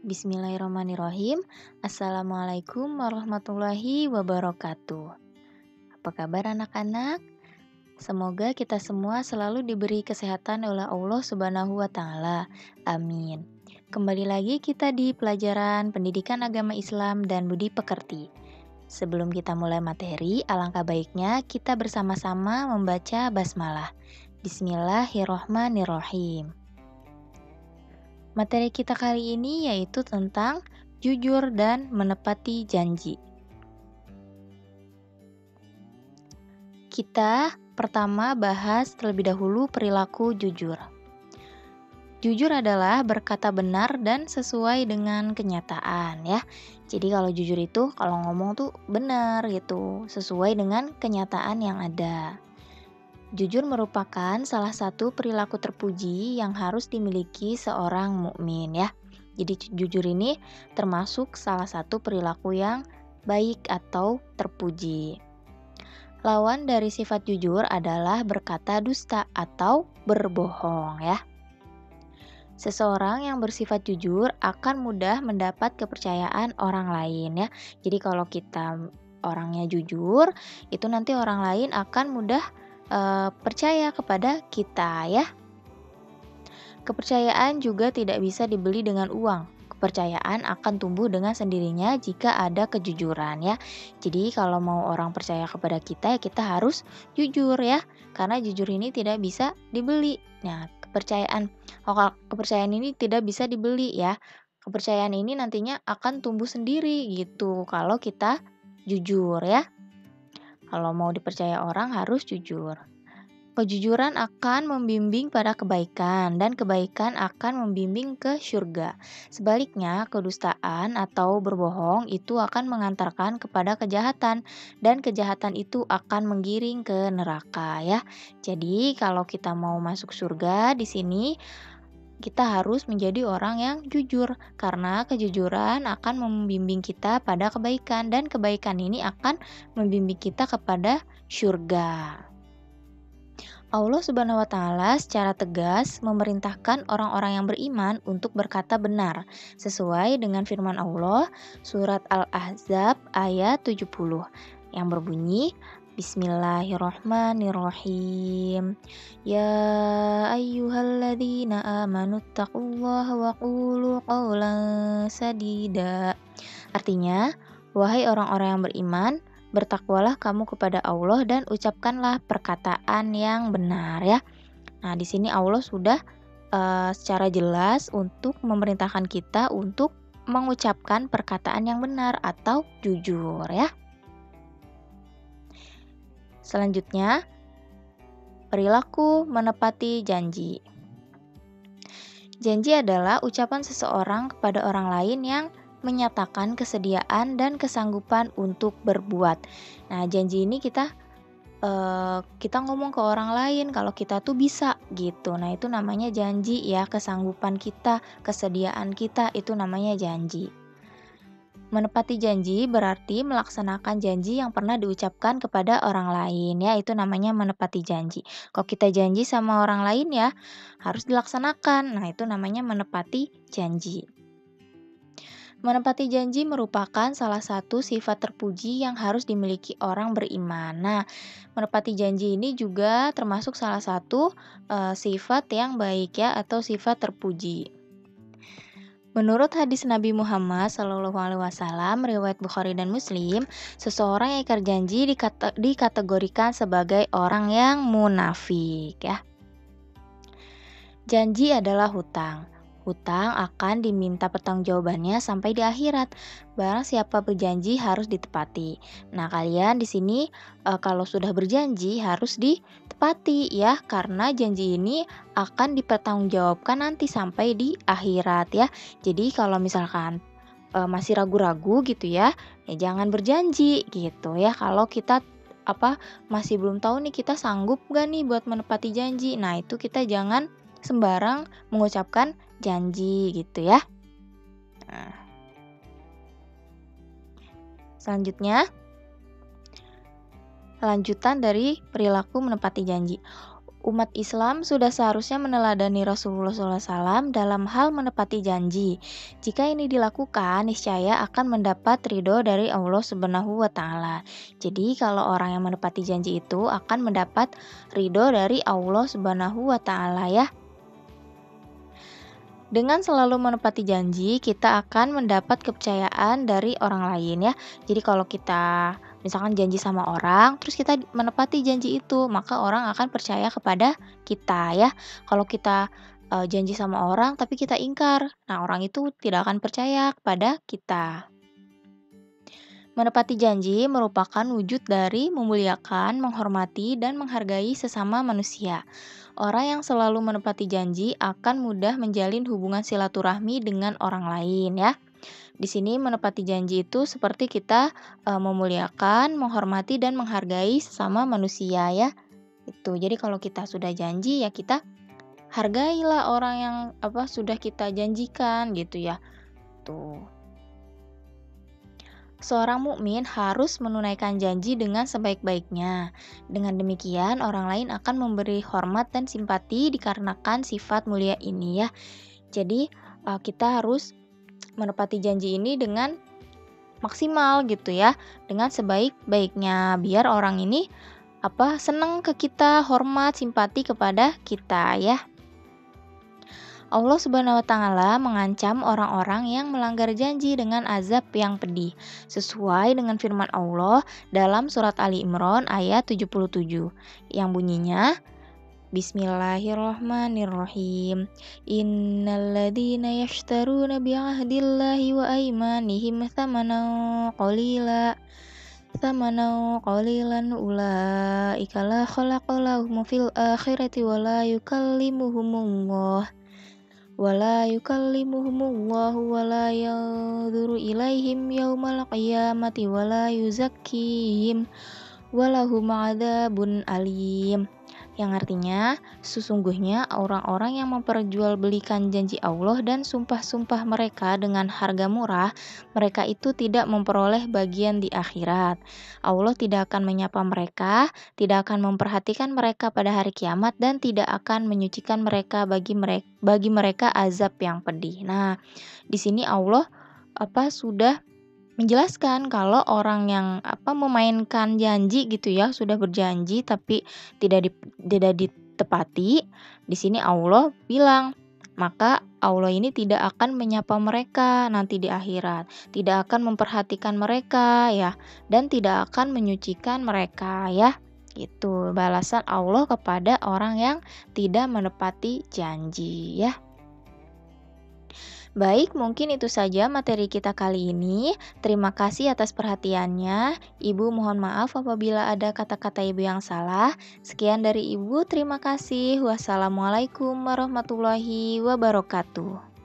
Bismillahirrahmanirrahim. Assalamualaikum warahmatullahi wabarakatuh. Apa kabar anak-anak? Semoga kita semua selalu diberi kesehatan oleh Allah Subhanahu wa taala. Amin. Kembali lagi kita di pelajaran Pendidikan Agama Islam dan Budi Pekerti. Sebelum kita mulai materi, alangkah baiknya kita bersama-sama membaca basmalah. Bismillahirrahmanirrahim. Materi kita kali ini yaitu tentang jujur dan menepati janji. Kita pertama bahas terlebih dahulu perilaku jujur. Jujur adalah berkata benar dan sesuai dengan kenyataan ya. Jadi kalau jujur itu kalau ngomong tuh benar gitu, sesuai dengan kenyataan yang ada. Jujur merupakan salah satu perilaku terpuji yang harus dimiliki seorang mukmin ya. Jadi jujur ini termasuk salah satu perilaku yang baik atau terpuji. Lawan dari sifat jujur adalah berkata dusta atau berbohong ya. Seseorang yang bersifat jujur akan mudah mendapat kepercayaan orang lain ya. Jadi kalau kita orangnya jujur, itu nanti orang lain akan mudah percaya kepada kita ya. Kepercayaan juga tidak bisa dibeli dengan uang. Kepercayaan akan tumbuh dengan sendirinya jika ada kejujuran ya. Jadi kalau mau orang percaya kepada kita ya kita harus jujur ya. Karena jujur ini tidak bisa dibeli. Nah, kepercayaan ini tidak bisa dibeli ya. Kepercayaan ini nantinya akan tumbuh sendiri gitu kalau kita jujur ya. Kalau mau dipercaya orang harus jujur. Kejujuran akan membimbing pada kebaikan dan kebaikan akan membimbing ke surga. Sebaliknya, kedustaan atau berbohong itu akan mengantarkan kepada kejahatan dan kejahatan itu akan menggiring ke neraka ya. Jadi, kalau kita mau masuk surga di sini kita harus menjadi orang yang jujur karena kejujuran akan membimbing kita pada kebaikan dan kebaikan ini akan membimbing kita kepada surga. Allah Subhanahu wa taala secara tegas memerintahkan orang-orang yang beriman untuk berkata benar sesuai dengan firman Allah surat Al-Ahzab ayat 70 yang berbunyi Bismillahirrahmanirrahim. Ya ayyuhalladzina amanu taqullaha wa qulu qawlan sadida. Artinya, wahai orang-orang yang beriman, bertakwalah kamu kepada Allah dan ucapkanlah perkataan yang benar ya. Nah, di sini Allah sudah secara jelas untuk memerintahkan kita untuk mengucapkan perkataan yang benar atau jujur ya. Selanjutnya, perilaku menepati janji. Janji adalah ucapan seseorang kepada orang lain yang menyatakan kesediaan dan kesanggupan untuk berbuat. Nah, janji ini kita ngomong ke orang lain kalau kita tuh bisa gitu. Nah, itu namanya janji ya, kesanggupan kita, kesediaan kita itu namanya janji. Menepati janji berarti melaksanakan janji yang pernah diucapkan kepada orang lain ya, itu namanya menepati janji. Kalau kita janji sama orang lain ya harus dilaksanakan. Nah, itu namanya menepati janji. Menepati janji merupakan salah satu sifat terpuji yang harus dimiliki orang beriman. Nah, menepati janji ini juga termasuk salah satu sifat yang baik ya atau sifat terpuji. Menurut hadis Nabi Muhammad SAW, riwayat Bukhari dan Muslim, seseorang yang ingkar janji dikategorikan sebagai orang yang munafik ya. Janji adalah hutang. Hutang akan diminta pertanggungjawabannya sampai di akhirat. Barang siapa berjanji harus ditepati. Nah, kalian di sini kalau sudah berjanji harus ditepati ya, karena janji ini akan dipertanggungjawabkan nanti sampai di akhirat ya. Jadi kalau misalkan masih ragu-ragu gitu ya jangan berjanji gitu ya. Kalau kita masih belum tahu nih kita sanggup gak nih buat menepati janji. Nah, itu kita jangan sembarang mengucapkan janji gitu ya. Nah, selanjutnya lanjutan dari perilaku menepati janji. Umat Islam sudah seharusnya meneladani Rasulullah SAW dalam hal menepati janji. Jika ini dilakukan, niscaya akan mendapat ridho dari Allah Subhanahu wa Ta'ala. Jadi, kalau orang yang menepati janji itu akan mendapat ridho dari Allah Subhanahu wa Ta'ala ya. Dengan selalu menepati janji, kita akan mendapat kepercayaan dari orang lain ya. Jadi kalau kita misalkan janji sama orang, terus kita menepati janji itu, maka orang akan percaya kepada kita ya. Kalau kita janji sama orang tapi kita ingkar, nah orang itu tidak akan percaya kepada kita. Menepati janji merupakan wujud dari memuliakan, menghormati, dan menghargai sesama manusia. Orang yang selalu menepati janji akan mudah menjalin hubungan silaturahmi dengan orang lain ya. Di sini menepati janji itu seperti kita memuliakan, menghormati dan menghargai sesama manusia ya. Itu. Jadi kalau kita sudah janji ya kita hargailah orang yang sudah kita janjikan gitu ya. Tuh. Seorang mukmin harus menunaikan janji dengan sebaik-baiknya. Dengan demikian, orang lain akan memberi hormat dan simpati dikarenakan sifat mulia ini ya. Jadi, kita harus menepati janji ini dengan maksimal gitu ya, dengan sebaik-baiknya biar orang ini senang ke kita, hormat, simpati kepada kita ya. Allah Subhanahu wa Ta'ala mengancam orang-orang yang melanggar janji dengan azab yang pedih, sesuai dengan firman Allah dalam surat Ali Imran ayat 77, yang bunyinya, Bismillahirrahmanirrahim. Innalladzina yashtaruna bi'ahdillahi wa aymanihim thamanan qalilan ulaika la khalaqa lahum fil akhirati wa la yukallimuhumullah wala yukallimuhumullahu wala yanzuru ilaihim yaumal qiyamati wala yuzakkihim walahum adzabun alim. Yang artinya, sesungguhnya orang-orang yang memperjualbelikan janji Allah dan sumpah-sumpah mereka dengan harga murah, mereka itu tidak memperoleh bagian di akhirat. Allah tidak akan menyapa mereka, tidak akan memperhatikan mereka pada hari kiamat, dan tidak akan menyucikan mereka bagi mereka azab yang pedih. Nah, di sini Allah sudah menjelaskan kalau orang yang memainkan janji gitu ya, sudah berjanji tapi tidak ditepati, di sini Allah bilang, maka Allah ini tidak akan menyapa mereka nanti di akhirat, tidak akan memperhatikan mereka ya, dan tidak akan menyucikan mereka ya. Itu balasan Allah kepada orang yang tidak menepati janji ya. Baik, mungkin itu saja materi kita kali ini. Terima kasih atas perhatiannya. Ibu mohon maaf apabila ada kata-kata Ibu yang salah. Sekian dari Ibu, terima kasih. Wassalamualaikum warahmatullahi wabarakatuh.